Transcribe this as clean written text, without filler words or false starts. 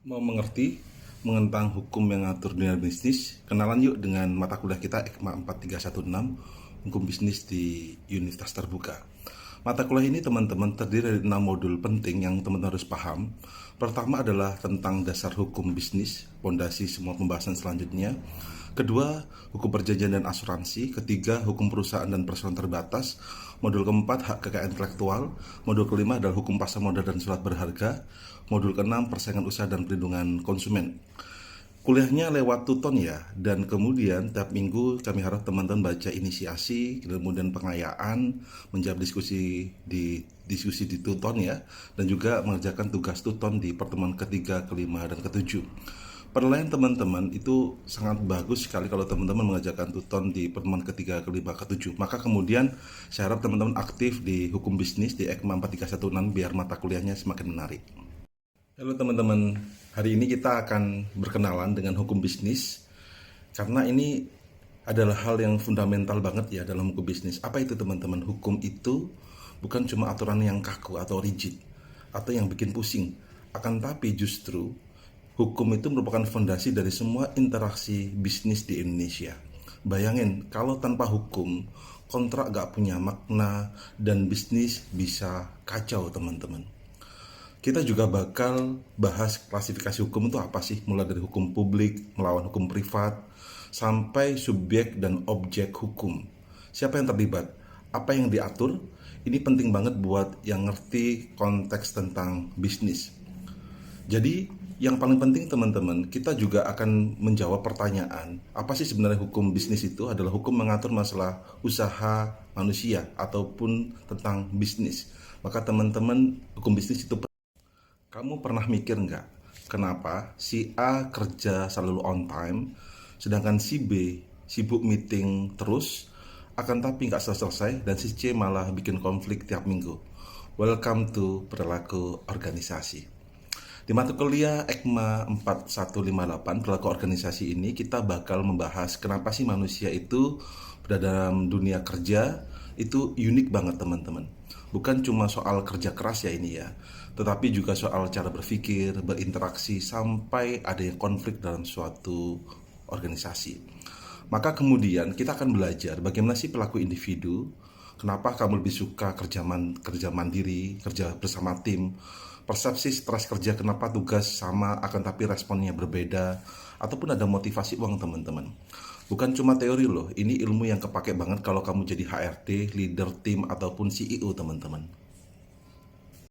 Mau mengerti tentang hukum yang ngatur dunia bisnis? Kenalan yuk dengan mata kuliah kita EKMA 4316, Hukum Bisnis di Universitas Terbuka. Mata kuliah ini teman-teman terdiri dari 6 modul penting yang teman-teman harus paham. Pertama adalah tentang dasar hukum bisnis, fondasi semua pembahasan selanjutnya. Kedua, hukum perjanjian dan asuransi. Ketiga, hukum perusahaan dan perseroan terbatas. Modul keempat, hak kekayaan intelektual. Modul kelima adalah hukum pasar modal dan surat berharga. Modul keenam, persaingan usaha dan perlindungan konsumen. Kuliahnya lewat Tuton ya, dan kemudian tiap minggu kami harap teman-teman baca inisiasi, kemudian pengayaan, menjawab diskusi di Tuton ya, dan juga mengerjakan tugas Tuton di pertemuan ketiga, kelima, dan ketujuh. Penilaian teman-teman itu sangat bagus sekali kalau teman-teman mengerjakan Tuton di pertemuan ketiga, kelima, ketujuh. Maka kemudian saya harap teman-teman aktif di hukum bisnis di EKMA 4316 biar mata kuliahnya semakin menarik. Halo teman-teman, hari ini kita akan berkenalan dengan hukum bisnis karena ini adalah hal yang fundamental banget ya dalam hukum bisnis. Apa itu teman-teman? Hukum itu bukan cuma aturan yang kaku atau rigid atau yang bikin pusing, akan tapi justru hukum itu merupakan fondasi dari semua interaksi bisnis di Indonesia. Bayangin kalau tanpa hukum, kontrak gak punya makna dan bisnis bisa kacau teman-teman. Kita juga bakal bahas klasifikasi hukum itu apa sih, mulai dari hukum publik, melawan hukum privat, sampai subjek dan objek hukum. Siapa yang terlibat? Apa yang diatur? Ini penting banget buat yang ngerti konteks tentang bisnis. Jadi, yang paling penting teman-teman, kita juga akan menjawab pertanyaan, apa sih sebenarnya hukum bisnis itu? Adalah hukum mengatur masalah usaha manusia ataupun tentang bisnis. Maka teman-teman, hukum bisnis itu kamu pernah mikir nggak, kenapa si A kerja selalu on time, sedangkan si B sibuk meeting terus, akan tapi nggak selesai dan si C malah bikin konflik tiap minggu? Welcome to perilaku organisasi. Di mata kuliah EKMA 4158 perilaku organisasi ini kita bakal membahas kenapa sih manusia itu berada dalam dunia kerja itu unik banget teman-teman. Bukan cuma soal kerja keras ya ini ya, tetapi juga soal cara berpikir, berinteraksi, sampai ada yang konflik dalam suatu organisasi. Maka kemudian kita akan belajar bagaimana sih perilaku individu, kenapa kamu lebih suka kerja mandiri, kerja bersama tim, persepsi stres kerja, kenapa tugas sama akan tapi responnya berbeda, ataupun ada motivasi uang teman-teman. Bukan cuma teori loh, ini ilmu yang kepake banget kalau kamu jadi HRD, leader tim, ataupun CEO teman-teman.